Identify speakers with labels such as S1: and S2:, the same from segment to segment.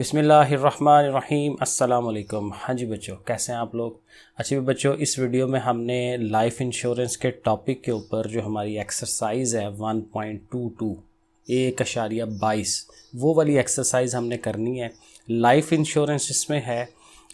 S1: बिस्मिल्लाहिर्रहमानिर्रहीम अस्सलाम वालेकुम। हाँ जी बच्चों, कैसे हैं आप लोग? अच्छी बच्चों, इस वीडियो में हमने लाइफ इंश्योरेंस के टॉपिक के ऊपर जो हमारी एक्सरसाइज है 1.22 1.22 वो वाली एक्सरसाइज हमने करनी है। लाइफ इंश्योरेंस इसमें है,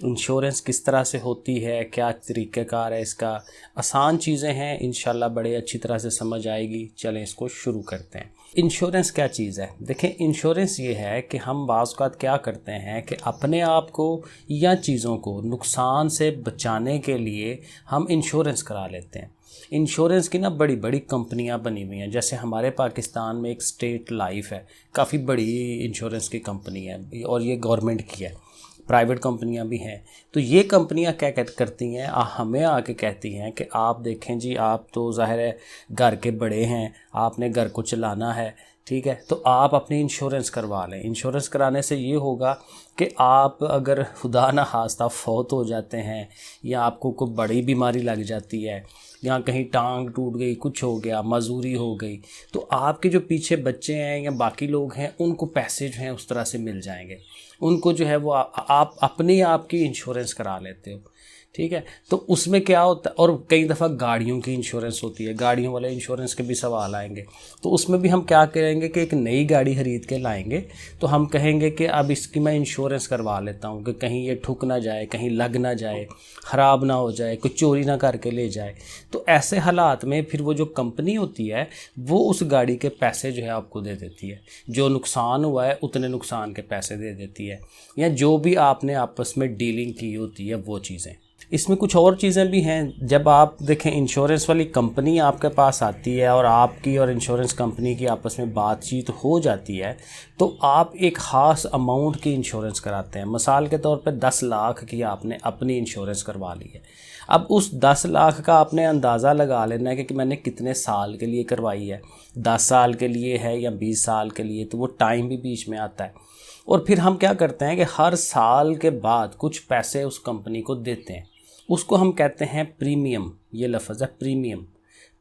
S1: इंश्योरेंस किस तरह से होती है, क्या तरीक़ेकार है इसका, आसान चीज़ें हैं, इंशाल्लाह बड़े अच्छी तरह से समझ आएगी। चलें इसको शुरू करते हैं। इंश्योरेंस क्या चीज़ है? देखें, इंश्योरेंस ये है कि हम बाज़ औक़ात क्या करते हैं कि अपने आप को या चीज़ों को नुकसान से बचाने के लिए हम इंश्योरेंस करा लेते हैं। इंश्योरेंस की ना बड़ी बड़ी कंपनियां बनी हुई हैं। जैसे हमारे पाकिस्तान में एक स्टेट लाइफ है, काफ़ी बड़ी इंश्योरेंस की कंपनी है और ये गवर्नमेंट की है। प्राइवेट कंपनियां भी हैं। तो ये कंपनियां क्या करती हैं, हमें आके कहती हैं कि आप देखें जी, आप तो ज़ाहिर है घर के बड़े हैं, आपने घर को चलाना है, ठीक है, तो आप अपनी इंश्योरेंस करवा लें। इंश्योरेंस कराने से ये होगा कि आप अगर खुदा ना खास्ता फौत हो जाते हैं या आपको कोई बड़ी बीमारी लग जाती है या कहीं टांग टूट गई, कुछ हो गया, मजूरी हो गई, तो आपके जो पीछे बच्चे हैं या बाकी लोग हैं उनको पैसे जो हैं उस तरह से मिल जाएंगे। उनको जो है वो आप अपने आप की इंश्योरेंस करा लेते हो, ठीक है। तो उसमें क्या होता है, और कई दफ़ा गाड़ियों की इंश्योरेंस होती है, गाड़ियों वाले इंश्योरेंस के भी सवाल आएंगे। तो उसमें भी हम क्या करेंगे कि एक नई गाड़ी ख़रीद के लाएंगे तो हम कहेंगे कि अब इसकी मैं इंश्योरेंस करवा लेता हूँ कि कहीं ये ठुक ना जाए, कहीं लग ना जाए, ख़राब ना हो जाए, कोई चोरी ना करके ले जाए। तो ऐसे हालात में फिर वो जो कंपनी होती है वो उस गाड़ी के पैसे जो है आपको दे देती है। जो नुकसान हुआ है उतने नुकसान के पैसे दे देती है, या जो भी आपने आपस में डीलिंग की होती है वो चीज़ें। इसमें कुछ और चीज़ें भी हैं। जब आप देखें इंश्योरेंस वाली कंपनी आपके पास आती है और आपकी और इंश्योरेंस कंपनी की आपस में बातचीत हो जाती है तो आप एक ख़ास अमाउंट की इंश्योरेंस कराते हैं। मिसाल के तौर पे 10 लाख की आपने अपनी इंश्योरेंस करवा ली है। अब उस 10 लाख का आपने अंदाज़ा लगा लेना है कि मैंने कितने साल के लिए करवाई है, 10 साल के लिए है या 20 साल के लिए, तो वो टाइम भी बीच में आता है। और फिर हम क्या करते हैं कि हर साल के बाद कुछ पैसे उस कंपनी को देते हैं, उसको हम कहते हैं प्रीमियम। ये लफ्ज़ है प्रीमियम।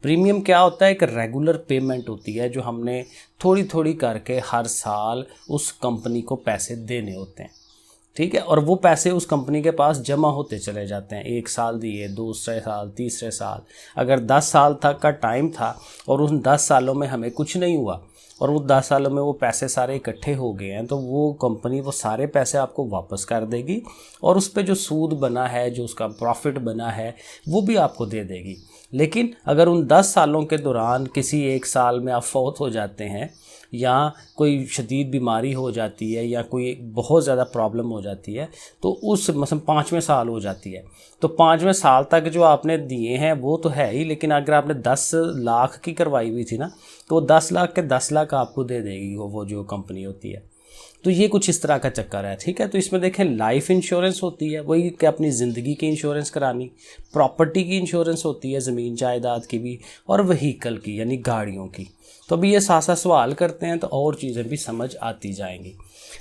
S1: प्रीमियम क्या होता है? एक रेगुलर पेमेंट होती है जो हमने थोड़ी थोड़ी करके हर साल उस कंपनी को पैसे देने होते हैं, ठीक है। और वो पैसे उस कंपनी के पास जमा होते चले जाते हैं। 1 साल दिए, दूसरे साल, तीसरे साल। अगर 10 साल तक का टाइम था और उन 10 सालों में हमें कुछ नहीं हुआ और वो 10 सालों में वो पैसे सारे इकट्ठे हो गए हैं, तो वो कंपनी वो सारे पैसे आपको वापस कर देगी और उस पे जो सूद बना है, जो उसका प्रॉफिट बना है, वो भी आपको दे देगी। लेकिन अगर उन 10 सालों के दौरान किसी एक साल में आप फौत हो जाते हैं या कोई शदीद बीमारी हो जाती है या कोई बहुत ज़्यादा प्रॉब्लम हो जाती है, तो उस मतलब 5वें साल हो जाती है, तो 5वें साल तक जो आपने दिए हैं वो तो है ही, लेकिन अगर आपने 10 लाख की करवाई हुई थी ना, तो 10 लाख के 10 लाख आपको दे देगी वो जो कंपनी होती है। तो ये कुछ इस तरह का चक्कर है, ठीक है। तो इसमें देखें लाइफ इंश्योरेंस होती है वही कि अपनी ज़िंदगी की इंश्योरेंस करानी, प्रॉपर्टी की इंश्योरेंस होती है, ज़मीन जायदाद की भी, और व्हीकल की यानी गाड़ियों की। तो अभी ये साथ सवाल करते हैं तो और चीज़ें भी समझ आती जाएंगी।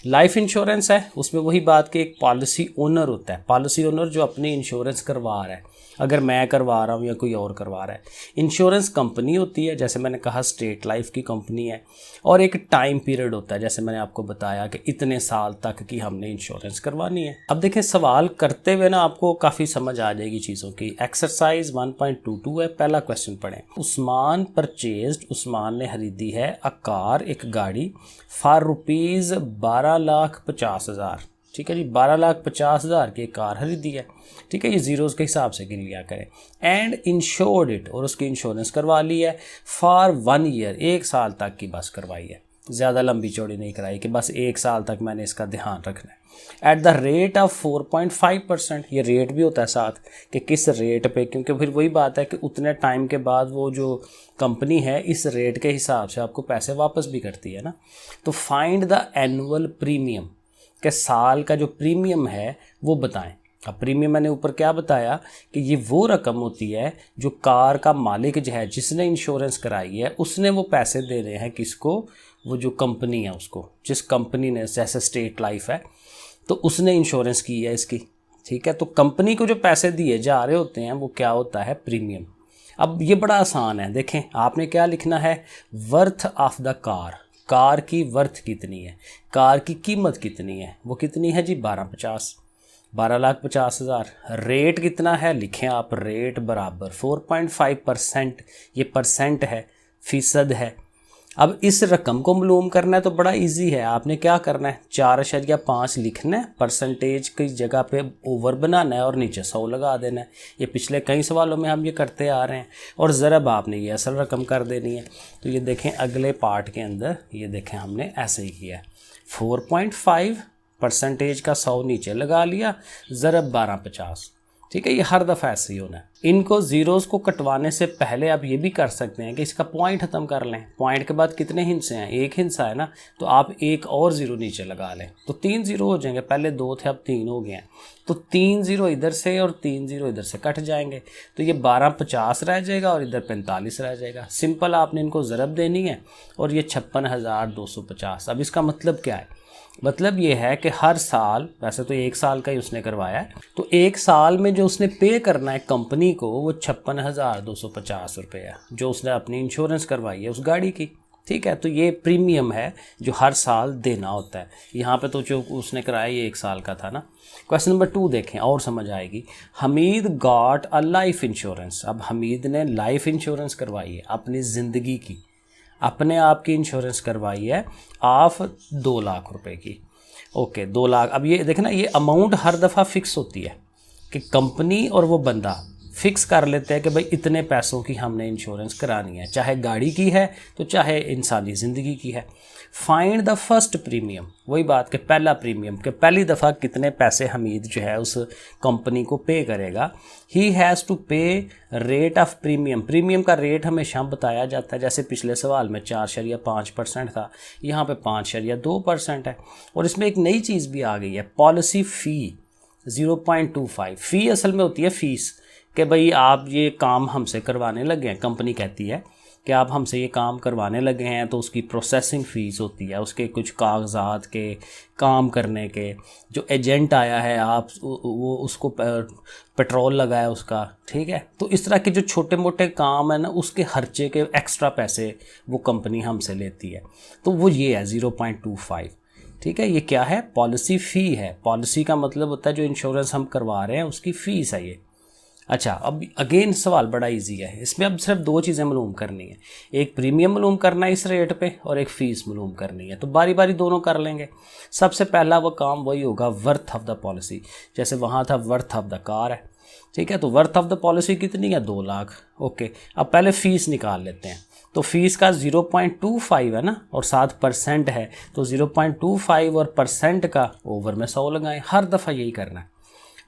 S1: लाइफ इंश्योरेंस है, उसमें वही बात कि एक पॉलिसी ओनर होता है, पॉलिसी ओनर जो अपनी इंश्योरेंस करवा रहा है, अगर मैं करवा रहा हूँ या कोई और करवा रहा है। इंश्योरेंस कंपनी होती है, जैसे मैंने कहा स्टेट लाइफ की कंपनी है, और एक टाइम पीरियड होता है, जैसे मैंने आपको बताया कि इतने साल तक की हमने इंश्योरेंस करवानी है। अब देखें, सवाल करते हुए ना आपको काफ़ी समझ आ जाएगी चीज़ों की। एक्सरसाइज 1.22 है, पहला क्वेश्चन पढ़ें। उस्मान परचेज्ड, उस्मान ने खरीदी है अ कार, एक गाड़ी, फॉर ₹12,50,000, ठीक है जी, 12,50,000 की कार खरीदी है, ठीक है। ये ज़ीरोज़ के हिसाब से गिन लिया करें। एंड इंश्योर्ड इट, और उसकी इंश्योरेंस करवा ली है फॉर 1 ईयर, 1 साल तक की बस करवाई है, ज़्यादा लंबी चौड़ी नहीं कराई कि बस 1 साल तक मैंने इसका ध्यान रखना है। एट द रेट ऑफ 4.5%, ये रेट भी होता है साथ कि किस रेट पे, क्योंकि फिर वही बात है कि उतने टाइम के बाद वो जो कंपनी है इस रेट के हिसाब से आपको पैसे वापस भी करती है ना। तो फाइंड द एनुअल प्रीमियम, के साल का जो प्रीमियम है वो बताएं। अब प्रीमियम मैंने ऊपर क्या बताया कि ये वो रकम होती है जो कार का मालिक जो है, जिसने इंश्योरेंस कराई है, उसने वो पैसे दे रहे हैं किसको? वो जो कंपनी है उसको, जिस कंपनी ने, जैसे स्टेट लाइफ है तो उसने इंश्योरेंस की है इसकी, ठीक है। तो कंपनी को जो पैसे दिए जा रहे होते हैं वो क्या होता है? प्रीमियम। अब ये बड़ा आसान है, देखें आपने क्या लिखना है? Worth of the car, car की वर्थ कितनी है, कार की कीमत कितनी है, वो कितनी है जी 1250, 12,50,000। रेट कितना है, लिखें आप, रेट बराबर 4.5%, ये परसेंट है, फीसद है। अब इस रकम को मालूम करना है तो बड़ा इजी है, आपने क्या करना है, 4.5 लिखना है, परसेंटेज की जगह पे ओवर बनाना है और नीचे 100 लगा देना है। ये पिछले कई सवालों में हम ये करते आ रहे हैं। और ज़रब आपने ये असल रकम कर देनी है। तो ये देखें अगले पार्ट के अंदर, ये देखें हमने ऐसे ही किया, 4.5 परसेंटेज का 100 नीचे लगा लिया, ज़रब 1250। ठीक है, ये हर दफ़ा ऐसे ही होना है। इनको ज़ीरोज़ को कटवाने से पहले आप ये भी कर सकते हैं कि इसका पॉइंट ख़त्म कर लें। पॉइंट के बाद कितने हिस्से हैं, एक हिस्सा है ना, तो आप एक और ज़ीरो नीचे लगा लें तो 3 ज़ीरो हो जाएंगे। पहले 2 थे, अब 3 हो गए हैं। तो 3 ज़ीरो इधर से और 3 ज़ीरो इधर से कट जाएंगे, तो ये 1250 रह जाएगा और इधर 45 रह जाएगा। सिंपल आपने इनको ज़रब देनी है और ये 56,250। अब इसका मतलब क्या है, मतलब ये है कि हर साल, वैसे तो 1 साल का ही उसने करवाया है, तो 1 साल में जो उसने पे करना है कंपनी को वो 56,250 रुपये है, जो उसने अपनी इंश्योरेंस करवाई है उस गाड़ी की। ठीक है, तो ये प्रीमियम है जो हर साल देना होता है। यहाँ पे तो जो उसने कराया ये 1 साल का था ना। क्वेश्चन नंबर 2 देखें और समझ आएगी। Hamid got a life insurance. अब हमीद ने लाइफ इंश्योरेंस करवाई है अपनी ज़िंदगी की, अपने आप की इंश्योरेंस करवाई है ऑफ 2 लाख रुपए की। ओके, 2 लाख। अब ये देखना, ये अमाउंट हर दफ़ा फिक्स होती है कि कंपनी और वो बंदा फिक्स कर लेते हैं कि भाई इतने पैसों की हमने इंश्योरेंस करानी है, चाहे गाड़ी की है तो चाहे इंसानी ज़िंदगी की है। फाइंड द फर्स्ट प्रीमियम, वही बात कि पहला प्रीमियम, कि पहली दफ़ा कितने पैसे हमीद जो है उस कंपनी को पे करेगा। ही हैज़ टू पे रेट ऑफ प्रीमियम। प्रीमियम का रेट हमेशा बताया जाता है, जैसे पिछले सवाल में 4.5% था, यहाँ पे 5.2% है। और इसमें एक नई चीज़ भी आ गई है, पॉलिसी फ़ी 0.25। फ़ी असल में होती है फ़ीस, कि भाई आप ये काम हमसे करवाने लगे हैं, कंपनी कहती है कि आप हमसे ये काम करवाने लगे हैं तो उसकी प्रोसेसिंग फ़ीस होती है, उसके कुछ कागजात के काम करने के, जो एजेंट आया है आप वो उसको पेट्रोल लगाया उसका। ठीक है, तो इस तरह के जो छोटे मोटे काम है ना, उसके खर्चे के एक्स्ट्रा पैसे वो कंपनी हमसे लेती है। तो वो ये है 0.25। ठीक है, ये क्या है, पॉलिसी फ़ी है। पॉलिसी का मतलब होता है जो इंश्योरेंस हम करवा रहे हैं उसकी फ़ीस है ये। अच्छा, अब अगेन सवाल बड़ा इजी है, इसमें अब सिर्फ 2 चीज़ें मालूम करनी है, एक प्रीमियम मालूम करना है इस रेट पे और एक फ़ीस मालूम करनी है। तो बारी बारी दोनों कर लेंगे। सबसे पहला वो काम वही होगा, वर्थ ऑफ द पॉलिसी। जैसे वहाँ था वर्थ ऑफ द कार है, ठीक है, तो वर्थ ऑफ द पॉलिसी कितनी है, 2 लाख। ओके, अब पहले फ़ीस निकाल लेते हैं। तो फीस का 0.25 है ना, और 7% है, तो 0.25 और परसेंट का ओवर में 100 लगाएं। हर दफ़ा यही करना है,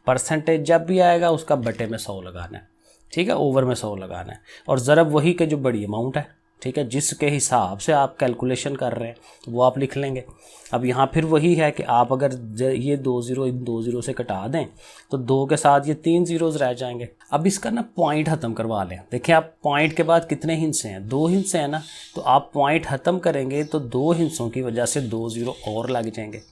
S1: परसेंटेज जब भी आएगा उसका बटे में 100 लगाना है। ठीक है, ओवर में 100 लगाना है। और ज़रब वही के जो बड़ी अमाउंट है, ठीक है, जिसके हिसाब से आप कैलकुलेशन कर रहे हैं वो आप लिख लेंगे। अब यहाँ फिर वही है कि आप अगर ये 2 ज़ीरो इन 2 ज़ीरो से कटा दें तो 2 के साथ ये 3 ज़ीरोज़ रह जाएंगे। अब इसका ना पॉइंट ख़त्म करवा लें। देखिए, आप पॉइंट के बाद कितने हिस्से हैं, 2 हिस्से हैं ना, तो आप पॉइंट ख़त्म करेंगे तो 2 हिस्सों की वजह से 2 ज़ीरो और लग जाएंगे।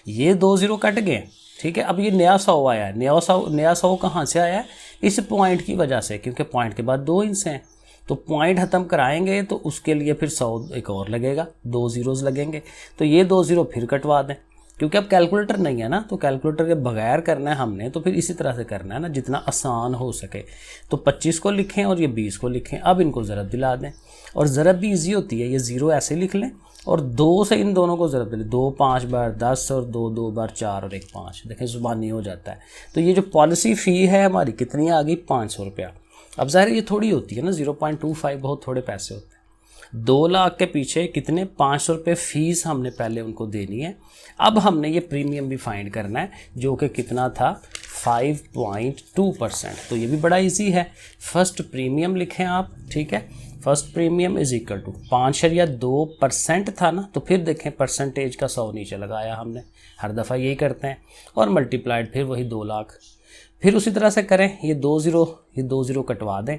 S1: ये 2 ज़ीरो कट गए। ठीक है, अब ये नया 100 आया है। नया 100 कहाँ से आया है, इस पॉइंट की वजह से, क्योंकि पॉइंट के बाद 2 हिस्से हैं। तो पॉइंट ख़त्म कराएंगे तो उसके लिए फिर 100 एक और लगेगा, 2 ज़ीरोज़ लगेंगे। तो ये 2 ज़ीरो फिर कटवा दें, क्योंकि अब कैलकुलेटर नहीं है ना, तो कैलकुलेटर के बगैर करना है हमने, तो फिर इसी तरह से करना है ना, जितना आसान हो सके। तो 25 को लिखें और ये 20 को लिखें। अब इनको ज़रब दिला दें, और ज़रब भी ईजी होती है, ये 0 ऐसे लिख लें और 2 से इन दोनों को ज़रब दिले, 2 5 बार 10 और 2 2 बार 4 और 1 5। देखें ज़ुबानी हो जाता है। तो ये जो पॉलिसी फ़ी है हमारी कितनी आ गई, 500 रुपया। अब ज़ाहिर ये थोड़ी होती है ना, 0.25 बहुत थोड़े पैसे होते हैं। 2 लाख के पीछे कितने, 500 रुपये फ़ीस हमने पहले उनको देनी है। अब हमने ये प्रीमियम भी फाइंड करना है, जो कि कितना था, 5.2%। तो ये भी बड़ा इजी है। फर्स्ट प्रीमियम लिखें आप, ठीक है, first premium is equal to 5.2% था ना, तो फिर देखें परसेंटेज का 100 नीचे लगाया हमने, हर दफ़ा यही करते हैं, और मल्टीप्लाइड फिर वही 2 लाख। फिर उसी तरह से करें, ये 2 ज़ीरो कटवा दें,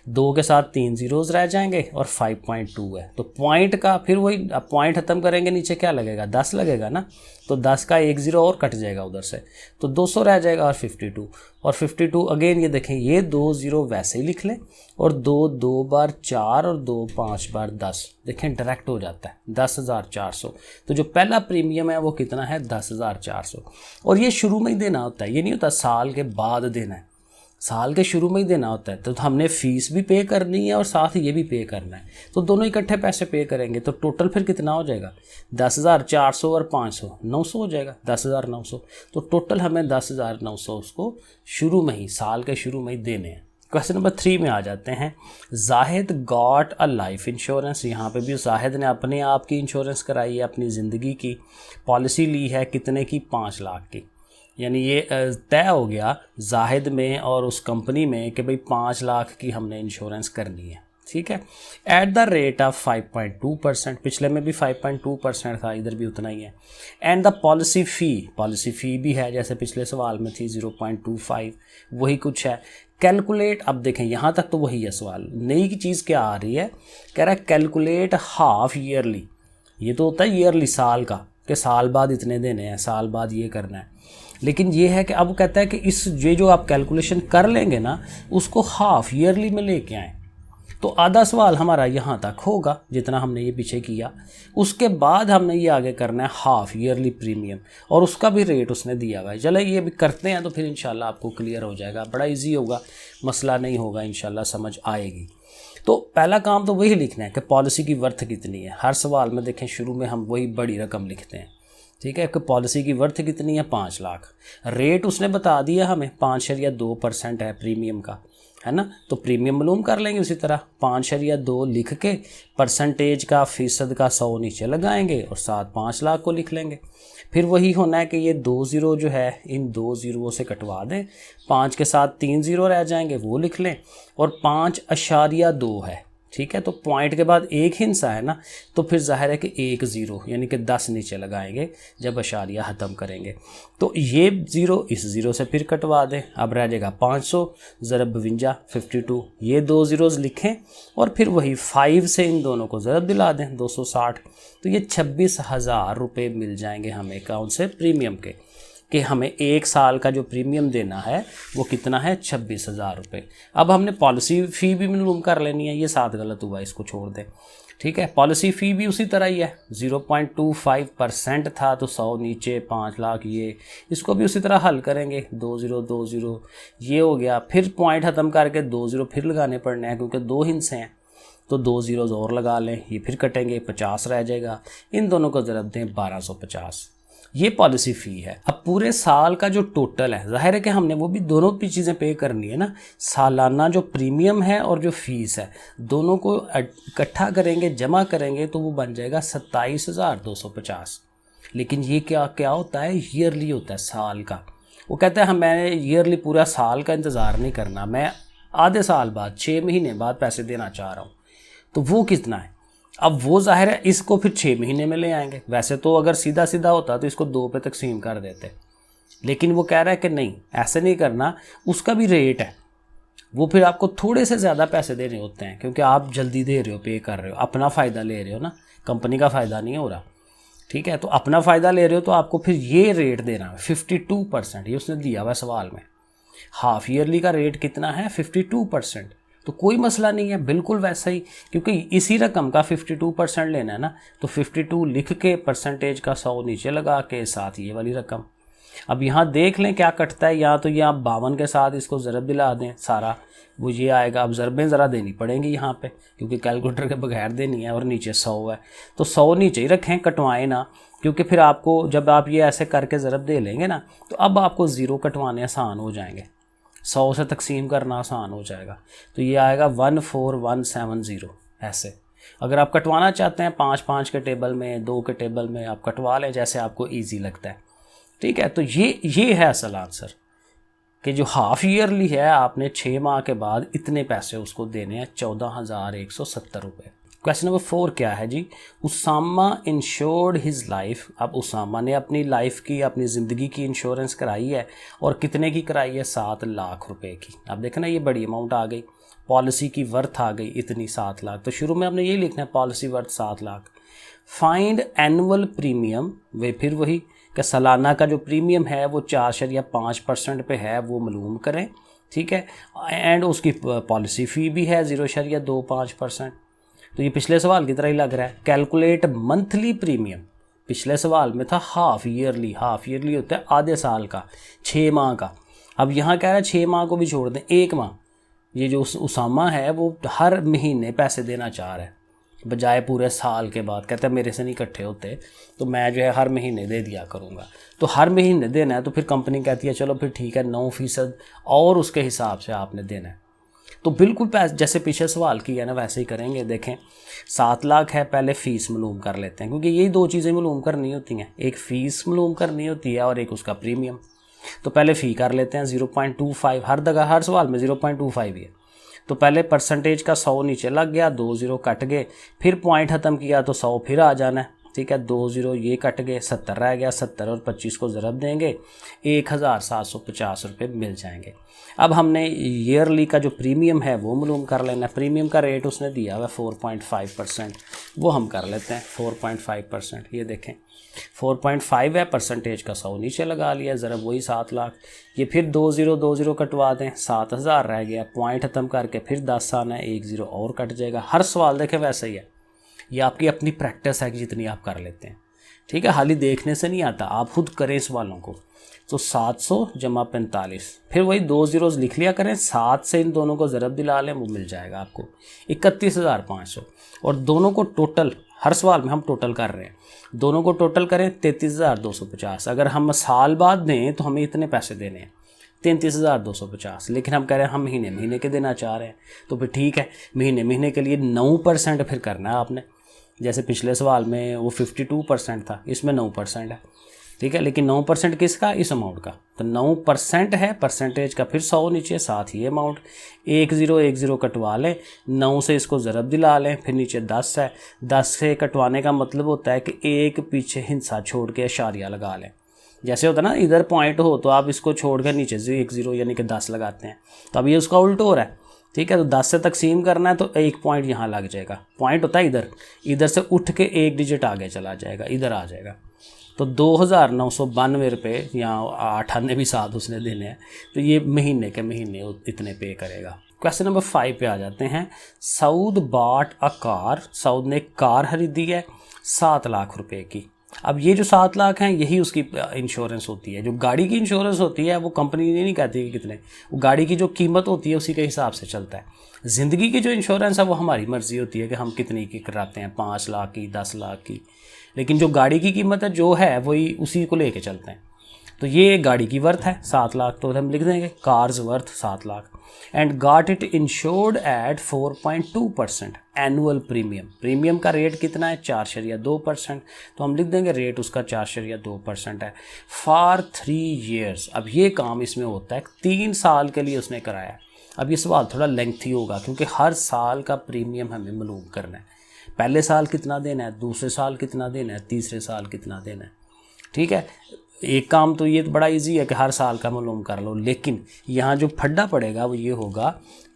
S1: 2 के साथ 3 ज़ीरोज़ रह जाएंगे और 5.2 है, तो पॉइंट का फिर वही पॉइंट ख़त्म करेंगे, नीचे क्या लगेगा 10 लगेगा ना, तो 10 का 1 ज़ीरो और कट जाएगा उधर से, तो 200 रह जाएगा और 52 और 52 अगेन ये देखें ये 2 ज़ीरो वैसे ही लिख लें और 2 बार 4 और 2 5 बार 10, देखें डायरेक्ट हो जाता है 10,400। तो जो पहला प्रीमियम है वो कितना है 10,400, और ये शुरू में ही देना होता है, ये नहीं होता साल के बाद देना है, साल के शुरू में ही देना होता है। तो हमने फ़ीस भी पे करनी है और साथ ही ये भी पे करना है, तो दोनों इकट्ठे पैसे पे करेंगे तो टोटल फिर कितना हो जाएगा 10,400 और 500 900 हो जाएगा 10,900। तो टोटल हमें 10,900 उसको शुरू में ही साल के शुरू में ही देने हैं। क्वेश्चन नंबर 3 में आ जाते हैं। Zahid got a life insurance, यहाँ पे भी जाहिद ने अपने आप की इंश्योरेंस कराई है, अपनी ज़िंदगी की पॉलिसी ली है, कितने की 5 लाख की, यानी ये तय हो गया जाहिद में और उस कंपनी में कि भाई 5 लाख की हमने इंश्योरेंस करनी है, ठीक है, एट द रेट ऑफ 5.2%, पिछले में भी 5.2% था, इधर भी उतना ही है। एंड द पॉलिसी फ़ी भी है जैसे पिछले सवाल में थी 0.25, वही कुछ है। कैलकुलेट, अब देखें यहाँ तक तो वही है सवाल, नई की चीज़ क्या आ रही है, कह रहा है कैलकुलेट हाफ ईयरली, ये तो होता है ईयरली साल का, कि साल बाद इतने देने हैं, साल बाद ये करना है, लेकिन ये है कि अब कहता है कि इस ये जो आप कैलकुलेशन कर लेंगे ना उसको हाफ ईयरली में लेके आएँ, तो आधा सवाल हमारा यहाँ तक होगा जितना हमने ये पीछे किया, उसके बाद हमने ये आगे करना है हाफ ईयरली प्रीमियम, और उसका भी रेट उसने दिया हुआ है। चलो ये भी करते हैं तो फिर इंशाल्लाह आपको क्लियर हो जाएगा, बड़ा इजी होगा, मसला नहीं होगा, इंशाल्लाह समझ आएगी। तो पहला काम तो वही लिखना है कि पॉलिसी की वर्थ कितनी है। हर सवाल में देखें शुरू में हम वही बड़ी रकम लिखते हैं, ठीक है, कि पॉलिसी की वर्थ कितनी है 5 लाख, रेट उसने बता दिया हमें 5.2% है प्रीमियम का, है ना, तो प्रीमियम मालूम कर लेंगे उसी तरह 5.2 लिख के परसेंटेज का फीसद का 100 नीचे लगाएंगे और साथ 5 लाख को लिख लेंगे। फिर वही होना है कि ये 2 ज़ीरो जो है इन 2 ज़ीरो से कटवा दें, 5 के साथ 3 ज़ीरो रह जाएंगे वो लिख लें, और 5.2 है, ठीक है, तो पॉइंट के बाद एक हिस्सा है ना, तो फिर जाहिर है कि 1 ज़ीरो यानी कि 10 नीचे लगाएंगे जब अशारिया ख़त्म करेंगे, तो ये ज़ीरो इस ज़ीरो से फिर कटवा दें, अब रह जाएगा 500 ज़रब 52 52, ये 2 ज़ीरोज़ लिखें और फिर वही 5 से इन दोनों को ज़रब दिला दें 260, तो ये 26,000 रुपये मिल जाएंगे हमें कौन से प्रीमियम के, कि हमें 1 साल का जो प्रीमियम देना है वो कितना है 26,000 रुपये। अब हमने पॉलिसी फ़ी भी मालूम कर लेनी है, ये साथ गलत हुआ, इसको छोड़ दें, ठीक है, पॉलिसी फ़ी भी उसी तरह ही है 0.25% था, तो 100 नीचे 5 लाख, ये इसको भी उसी तरह हल करेंगे 2 ज़ीरो 2 ज़ीरो ये हो गया, फिर पॉइंट ख़त्म करके 2 ज़ीरो फिर लगाने पड़ने हैं क्योंकि 2 हिस्से हैं, तो 2 ज़ीरोज़ और लगा लें, ये फिर कटेंगे 50 रह जाएगा, इन दोनों को ज़रब दें 1250, ये पॉलिसी फ़ी है। अब पूरे साल का जो टोटल है, जाहिर है कि हमने वो भी दोनों भी चीज़ें पे करनी है ना, सालाना जो प्रीमियम है और जो फ़ीस है दोनों को इकट्ठा करेंगे, जमा करेंगे तो वो बन जाएगा 27,250। लेकिन ये क्या क्या होता है, ईयरली होता है, साल का। वो कहता है मैं ईयरली पूरा साल का इंतज़ार नहीं करना, मैं आधे साल बाद 6 महीने बाद पैसे देना चाह रहा हूँ, तो वो कितना है। अब वो जाहिर है इसको फिर 6 महीने में ले आएंगे, वैसे तो अगर सीधा सीधा होता तो इसको 2 पे तकसीम कर देते, लेकिन वो कह रहा है कि नहीं ऐसे नहीं करना, उसका भी रेट है, वो फिर आपको थोड़े से ज़्यादा पैसे देने होते हैं क्योंकि आप जल्दी दे रहे हो, पे कर रहे हो, अपना फ़ायदा ले रहे हो ना, कंपनी का फ़ायदा नहीं हो रहा, ठीक है, तो अपना फ़ायदा ले रहे हो तो आपको फिर ये रेट देना है 52%, ये उसने दिया हुआ सवाल में। हाफ ईयरली का रेट कितना है 52%, तो कोई मसला नहीं है, बिल्कुल वैसा ही, क्योंकि इसी रकम का 52% लेना है ना, तो 52 लिख के परसेंटेज का 100 नीचे लगा के साथ ये वाली रकम। अब यहाँ देख लें क्या कटता है, या तो ये आप 52 के साथ इसको ज़रब दिला दें सारा, वो ये आएगा। अब ज़रबें ज़रा देनी पड़ेंगी यहाँ पे क्योंकि कैलकुलेटर के बगैर देनी है, और नीचे 100 है तो 100 नीचे ही रखें, कटवाएं ना, क्योंकि फिर आपको जब आप ये ऐसे करके ज़रब दे लेंगे ना तो अब आपको ज़ीरो कटवाने आसान हो जाएंगे, 100 से तकसीम करना आसान हो जाएगा, तो ये आएगा 14170 ऐसे। अगर आप कटवाना चाहते हैं 5-5 के टेबल में, 2 के टेबल में, आप कटवा लें जैसे आपको इजी लगता है, ठीक है। तो ये है असल आंसर कि जो हाफ ईयरली है आपने 6 माह के बाद इतने पैसे उसको देने हैं 14,170 रुपये। क्वेश्चन नंबर 4 क्या है जी, उसामा इंश्योर्ड हिज लाइफ। अब उसामा ने अपनी लाइफ की, अपनी ज़िंदगी की इंश्योरेंस कराई है, और कितने की कराई है 7 लाख रुपए की। अब देखना ये बड़ी अमाउंट आ गई, पॉलिसी की वर्थ आ गई इतनी 7 लाख, तो शुरू में आपने यही लिखना है policy worth 7 lakh. Find annual premium, वे फिर वही कि सालाना का जो प्रीमियम है वो 4.5% पे है, वो मालूम करें, ठीक है। एंड उसकी पॉलिसी फ़ी भी है 0.25%। तो ये पिछले सवाल की तरह ही लग रहा है। कैलकुलेट मंथली प्रीमियम, पिछले सवाल में था हाफ ईयरली, हाफ ईयरली होता है आधे साल का, 6 माह का। अब यहाँ कह रहा है 6 माह को भी छोड़ दें, 1 माह। ये जो उसामा है वो हर महीने पैसे देना चाह रहा है बजाय पूरे साल के बाद। कहता है मेरे से नहीं इकट्ठे होते, तो मैं जो है हर महीने दे दिया करूँगा। तो हर महीने देना है, तो फिर कंपनी कहती है चलो फिर ठीक है 9% और उसके हिसाब से आपने देना है। तो बिल्कुल पैसे जैसे पीछे सवाल किया ना वैसे ही करेंगे। देखें 7 लाख है, पहले फ़ीस मालूम कर लेते हैं, क्योंकि यही 2 चीज़ें मालूम करनी होती हैं, एक फ़ीस मालूम करनी होती है और एक उसका प्रीमियम। तो पहले फ़ी कर लेते हैं 0.25, हर जगह हर सवाल में 0.25 ही है। तो पहले परसेंटेज का 100 नीचे लग गया, 2 0 कट गए, फिर पॉइंट ख़त्म किया तो 100 फिर आ जाना है, ठीक है। 2 0 ये कट गए, 70 रह गया, 70 और 25 को ज़रब देंगे 1750 रुपये मिल जाएंगे। अब हमने ईयरली का जो प्रीमियम है वो मालूम कर लेना। प्रीमियम का रेट उसने दिया हुआ 4.5%, वो हम कर लेते हैं 4.5%। ये देखें 4.5 है, परसेंटेज का 100 नीचे लगा लिया, ज़रा वही 7 लाख। ये फिर 2 0 कटवा दें, 7000 रह गया, पॉइंट ख़त्म करके फिर 10 आना है, 1 0 और कट जाएगा। हर सवाल देखें वैसे ही है, ये आपकी अपनी प्रैक्टिस है कि जितनी आप कर लेते हैं, ठीक है। हाली देखने से नहीं आता, आप खुद करें इस वालों को। तो 700 जमा 45, फिर वही 2 ज़ीरोज़ लिख लिया करें, 7 से इन दोनों को ज़रब दिला लें, वो मिल जाएगा आपको 31,500। और दोनों को टोटल, हर सवाल में हम टोटल कर रहे हैं, दोनों को टोटल करें 33,250। अगर हम साल बाद दें तो हमें इतने पैसे देने हैं 33,250, लेकिन हम कह रहे हैं हम महीने महीने के देना चाह रहे हैं। तो फिर ठीक है, महीने महीने के लिए 9% फिर करना है आपने। जैसे पिछले सवाल में वो 52% था, इसमें 9% है, ठीक है। लेकिन 9% किसका? इस अमाउंट का। तो 9% है, परसेंटेज का फिर 100 नीचे, साथ ही अमाउंट 1 0 कटवा लें, 9 से इसको ज़रब दिला लें, फिर नीचे 10 है, 10 से कटवाने का मतलब होता है कि एक पीछे हिंसा छोड़ के इशारिया लगा लें। जैसे होता है ना, इधर पॉइंट हो तो आप इसको छोड़कर नीचे 1 0 यानी कि 10 लगाते हैं, तो अब ये उसका उल्ट हो रहा है, ठीक है। तो 10 से तकसीम करना है तो एक पॉइंट यहाँ लग जाएगा, पॉइंट होता है इधर, इधर से उठ के 1 डिजिट आगे चला जाएगा, इधर आ जाएगा। तो 2,992 रुपये या 98 भी साथ उसने देने हैं, तो ये महीने के महीने इतने पे करेगा। क्वेश्चन नंबर 5 पे आ जाते हैं। सऊद बाट अ कार, सऊद ने एक कार खरीदी है 7 लाख रुपए की। अब ये जो 7 लाख हैं यही उसकी इंश्योरेंस होती है। जो गाड़ी की इंश्योरेंस होती है वो कंपनी नहीं कहती कि कितने, वो गाड़ी की जो कीमत होती है उसी के हिसाब से चलता है। ज़िंदगी की जो इंश्योरेंस है वो हमारी मर्ज़ी होती है कि हम कितनी की कराते हैं, 5 लाख की, 10 लाख की। लेकिन जो गाड़ी की कीमत है जो है वही उसी को लेके चलते हैं। तो ये गाड़ी की वर्थ है 7 लाख, तो हम लिख देंगे cars worth 7 lakh. And got it insured at 4.2% annual premium. Premium का रेट कितना है? 4.2%, तो हम लिख देंगे रेट उसका 4.2% है फॉर 3 years। अब ये काम इसमें होता है 3 साल के लिए उसने कराया। अब ये सवाल थोड़ा लेंथी होगा क्योंकि हर साल का प्रीमियम हमें मालूम करना है। पहले साल कितना देना है, दूसरे साल कितना देना है, तीसरे साल कितना देना है, ठीक है। एक काम तो ये बड़ा इजी है कि हर साल का मालूम कर लो, लेकिन यहाँ जो फड्डा पड़ेगा वो ये होगा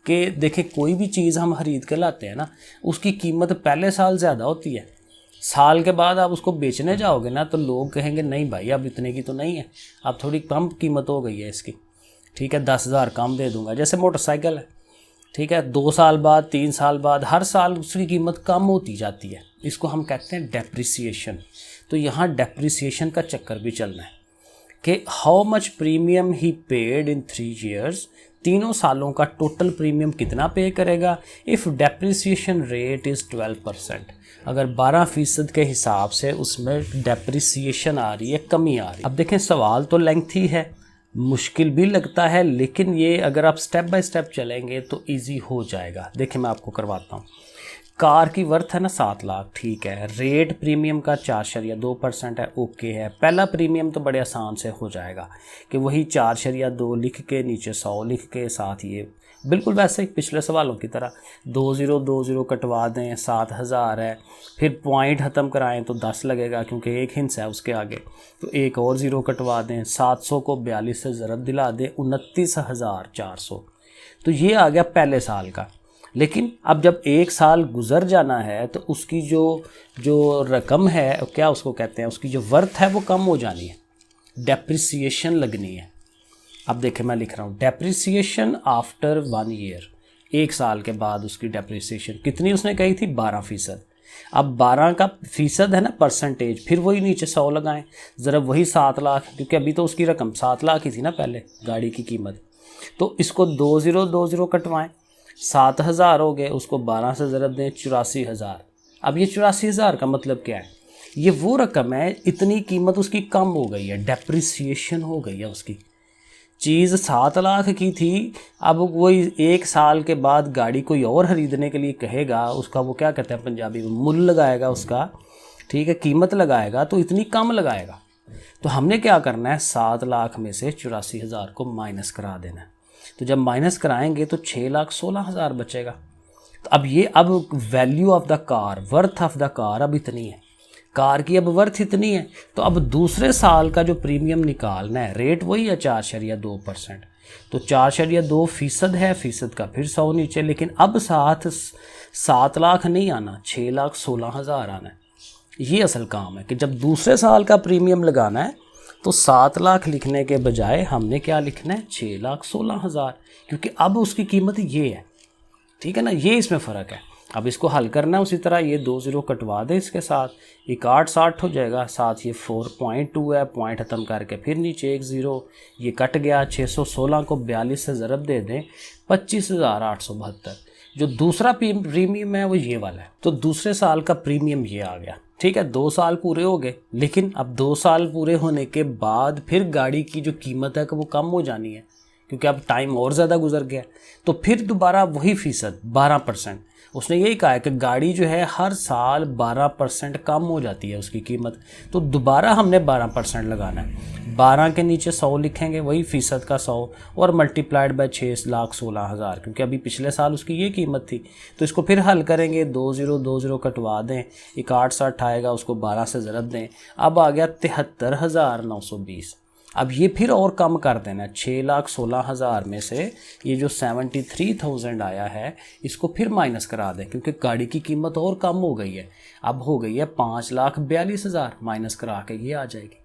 S1: कि देखें कोई भी चीज़ हम खरीद के लाते हैं ना, उसकी कीमत पहले साल ज़्यादा होती है, साल के बाद आप उसको बेचने जाओगे ना तो लोग कहेंगे नहीं भाई अब इतने की तो नहीं है, अब थोड़ी कम कीमत हो गई है इसकी, ठीक है 10,000 कम दे दूंगा। जैसे मोटरसाइकिल है, ठीक है 2 साल बाद, 3 साल बाद, हर साल उसकी कीमत कम होती जाती है, इसको हम कहते हैं डेप्रिसिएशन। तो यहाँ डेप्रिसिएशन का चक्कर भी चलना है कि how much premium he paid in 3 years, तीनों सालों का टोटल प्रीमियम कितना पे करेगा इफ़ डेप्रिसिएशन रेट इज़ 12%। अगर 12% के हिसाब से उसमें डेप्रिसिएशन आ रही है, कमी आ रही है। अब देखें सवाल तो लेंथी है, मुश्किल भी लगता है, लेकिन ये अगर आप स्टेप बाय स्टेप चलेंगे तो इजी हो जाएगा। देखिए मैं आपको करवाता हूँ। कार की वर्थ है ना 7 लाख, ठीक है। रेट प्रीमियम का 4.2% है, ओके है। पहला प्रीमियम तो बड़े आसान से हो जाएगा कि वही 4.2 लिख के नीचे 100 लिख के, साथ ये बिल्कुल वैसे ही पिछले सवालों की तरह 2 0 कटवा दें, 7,000 है, फिर पॉइंट ख़त्म कराएं तो 10 लगेगा क्योंकि एक हिंस है उसके आगे, तो एक और 0 कटवा दें, 700 को 42 से ज़रब दिला दें, 29,400। तो ये आ गया पहले साल का। लेकिन अब जब 1 साल गुजर जाना है तो उसकी जो रकम है, क्या उसको कहते हैं, उसकी जो वर्थ है वो कम हो जानी है, डेप्रिसिएशन लगनी है। अब देखें मैं लिख रहा हूँ डेप्रिसिएशन आफ्टर 1 ईयर, 1 साल के बाद उसकी डेप्रिसिएशन कितनी उसने कही थी, 12%। अब 12 का फीसद है ना, परसेंटेज, फिर वही नीचे 100 लगाएं, ज़रा वही 7 लाख, क्योंकि अभी तो उसकी रकम 7 लाख ही थी ना पहले गाड़ी की कीमत। तो इसको 2020 कटवाएं, 7,000 हो गए, उसको 12 से ज़रब दें 84,000। अब ये 84,000 का मतलब क्या है, ये वो रकम है, इतनी कीमत उसकी कम हो गई है, डेप्रिसिएशन हो गई है उसकी। चीज़ 7 लाख की थी, अब वही 1 साल के बाद गाड़ी कोई और ख़रीदने के लिए कहेगा, उसका वो क्या कहते हैं पंजाबी में, मुल लगाएगा उसका, ठीक है, कीमत लगाएगा, तो इतनी कम लगाएगा। तो हमने क्या करना है, 7 लाख में से 84,000 को माइनस करा देना है। तो जब माइनस कराएंगे तो 6,16,000 बचेगा। तो अब value of the car, worth of the car अब इतनी है, कार की अब वर्थ इतनी है। तो अब दूसरे साल का जो प्रीमियम निकालना है, रेट वही है 4.2%, तो 4.2% है, फीसद का फिर 100 नीचे, लेकिन अब साथ 7 लाख नहीं आना, 6,16,000 आना है। ये असल काम है कि जब दूसरे साल का प्रीमियम लगाना है तो 7 लाख लिखने के बजाय हमने क्या लिखना है, 6,16,000, क्योंकि अब उसकी कीमत ये है, ठीक है ना, ये इसमें फ़र्क है। अब इसको हल करना है उसी तरह, ये 2 ज़ीरो कटवा दे इसके साथ, 6160 हो जाएगा, साथ ये 4.2 है, पॉइंट ख़त्म करके फिर नीचे 1 ज़ीरो, ये कट गया, 616 को 42 से ज़रब दे दें, 25,872। जो दूसरा प्रीमियम है वो ये वाला है, तो दूसरे साल का प्रीमियम ये आ गया, ठीक है। 2 साल पूरे हो गए, लेकिन अब 2 साल पूरे होने के बाद फिर गाड़ी की जो कीमत है वो कम हो जानी है, क्योंकि अब टाइम और ज़्यादा गुजर गया। तो फिर दोबारा वही फीसद 12%, उसने यही कहा है कि गाड़ी जो है हर साल 12% कम हो जाती है उसकी कीमत, तो दोबारा हमने 12% लगाना है। 12 के नीचे 100 लिखेंगे, वही फीसद का 100, और मल्टीप्लाइड बाय 6,16,000, क्योंकि अभी पिछले साल उसकी ये कीमत थी। तो इसको फिर हल करेंगे, 2,020 कटवा दें, 6160 आएगा, उसको 12 से ज़रब दें, अब आ गया 73,920। अब ये फिर और कम कर देना, 6,16,000 में से ये जो 73,000 आया है इसको फिर माइनस करा दें, क्योंकि गाड़ी की कीमत और कम हो गई है, अब हो गई है 5,42,000, माइनस करा के ये आ जाएगी।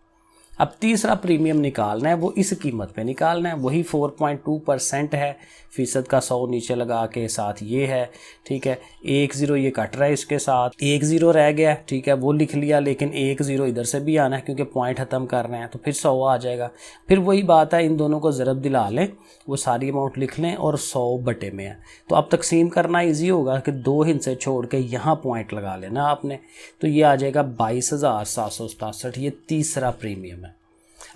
S1: अब तीसरा प्रीमियम निकालना है, वो इस कीमत पे निकालना है, वही 4.2% है, फीसद का 100 नीचे लगा के, साथ ये है, ठीक है। 1 ज़ीरो ये कट रहा है, इसके साथ 1 ज़ीरो रह गया, ठीक है, वो लिख लिया, लेकिन 1 ज़ीरो इधर से भी आना है क्योंकि पॉइंट ख़त्म करना है, तो फिर 100 आ जाएगा। फिर वही बात है, इन दोनों को ज़रब दिला लें, वो सारी अमाउंट लिख लें, और 100 बटे में है। तो अब तकसीम करना ईजी होगा कि 2 हिस्से छोड़ के यहाँ पॉइंट लगा लेना आपने, तो ये आ जाएगा 22,767, ये तीसरा प्रीमियम है।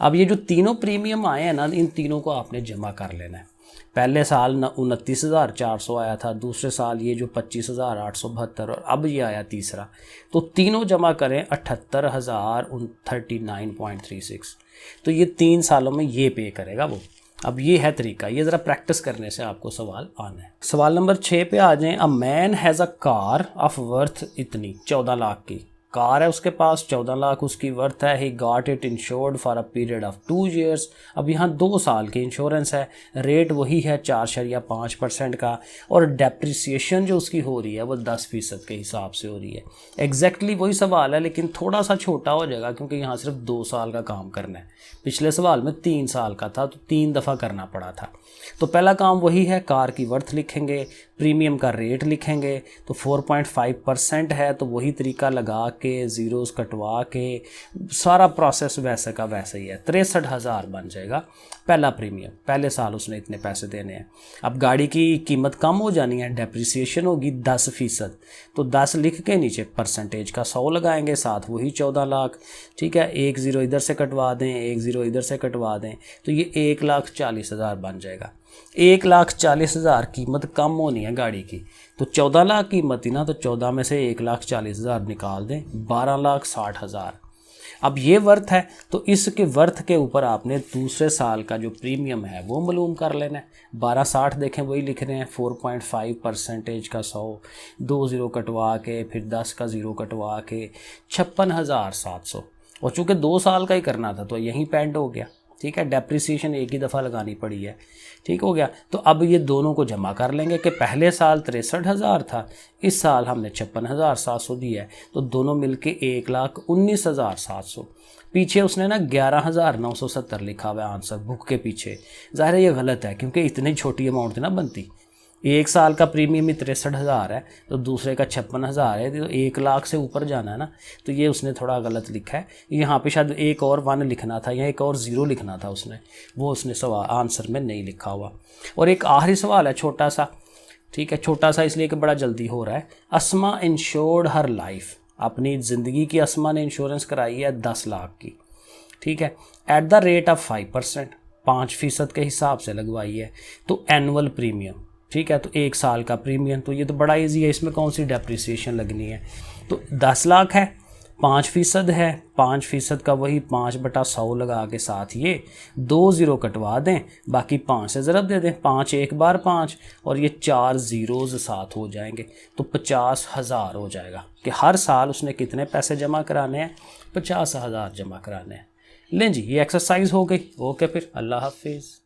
S1: अब ये जो तीनों प्रीमियम आए हैं ना, इन तीनों को आपने जमा कर लेना है। पहले साल 29,400 आया था, दूसरे साल ये जो 25,872, और अब ये आया तीसरा, तो तीनों जमा करें 78,039.36। तो ये 3 सालों में ये पे करेगा वो। अब ये है तरीका, ये ज़रा प्रैक्टिस करने से आपको सवाल आना है। सवाल नंबर 6 पे आ जाएं। A man has a car of worth इतनी, 14 लाख की कार है उसके पास, 14 लाख उसकी वर्थ है। He got it insured for a period of 2 years। अब यहाँ 2 साल की इंश्योरेंस है, रेट वही है 4.5% का, और डेप्रिसिएशन जो उसकी हो रही है वो 10% के हिसाब से हो रही है। एग्जैक्टली वही सवाल है, लेकिन थोड़ा सा छोटा हो जाएगा क्योंकि यहाँ सिर्फ 2 साल का काम करना है। पिछले सवाल में 3 साल का था, तो 3 दफ़ा करना पड़ा था। तो पहला काम वही है, कार की वर्थ लिखेंगे, प्रीमियम का रेट लिखेंगे, तो 4.5% है, तो वही तरीका लगा के ज़ीरोस कटवा के सारा प्रोसेस वैसे का वैसे ही है। 63,000 बन जाएगा पहला प्रीमियम, पहले साल उसने इतने पैसे देने हैं। अब गाड़ी की कीमत कम हो जानी है, डेप्रिसिएशन होगी 10%, तो 10 लिख के नीचे परसेंटेज का 100 लगाएंगे, साथ वही 14 लाख, ठीक है। 1 ज़ीरो इधर से कटवा दें, 1 ज़ीरो इधर से कटवा दें, तो ये 1,40,000 बन जाएगा। 1,40,000 कीमत कम होनी है गाड़ी की, तो 14 लाख कीमत थी ना, तो 14 में से 1,40,000 निकाल दें, 12,60,000। अब ये वर्थ है, तो इसके वर्थ के ऊपर आपने दूसरे साल का जो प्रीमियम है वो मालूम कर लेना है। 12,60 देखें वही लिख रहे हैं, 4.5% का 100, 2 ज़ीरो कटवा के, फिर 10 का ज़ीरो कटवा के 56,700, और चूँकि 2 साल का ही करना था तो यहीं पेंड हो गया, ठीक है, डेप्रिसिएशन एक ही दफ़ा लगानी पड़ी है। ठीक हो गया। तो अब ये दोनों को जमा कर लेंगे कि पहले साल 63,000 था, इस साल हमने 56,700 दिया है, तो दोनों मिलके 1,19,700। पीछे उसने ना 11,970 लिखा हुआ है आंसर बुक के पीछे। ज़ाहिर है ये गलत है क्योंकि इतनी छोटी अमाउंट ना बनती। एक साल का प्रीमियम ही 63,000 है, तो दूसरे का 56,000 है, तो 1,00,000 से ऊपर जाना है ना, तो ये उसने थोड़ा गलत लिखा है। यहाँ पे शायद एक और 1 लिखना था या एक और 0 लिखना था उसने, वो उसने सवाल आंसर में नहीं लिखा हुआ। और एक आखिरी सवाल है छोटा सा, ठीक है, छोटा सा इसलिए कि बड़ा जल्दी हो रहा है। अस्मा इंश्योर्ड हर लाइफ, अपनी ज़िंदगी की अस्मा ने इंश्योरेंस कराई है 10 लाख की, ठीक है, एट द रेट ऑफ 5%, 5% के हिसाब से लगवाई है। तो एनुअल प्रीमियम, ठीक है, तो 1 साल का प्रीमियम, तो ये तो बड़ा इजी है, इसमें कौन सी डेप्रिसिएशन लगनी है। तो 10 लाख है, 5% है, 5% का वही 5/100 लगा के साथ ये 2 0 कटवा दें, बाकी 5 से ज़रब दे दें, 5 एक बार 5 और ये 4 ज़ीरोज़ साथ हो जाएंगे, तो 50,000 हो जाएगा कि हर साल उसने कितने पैसे जमा कराने हैं, 50,000 जमा कराने हैं। लें जी, ये एक्सरसाइज हो गई। ओके फिर, अल्लाह हाफिज़।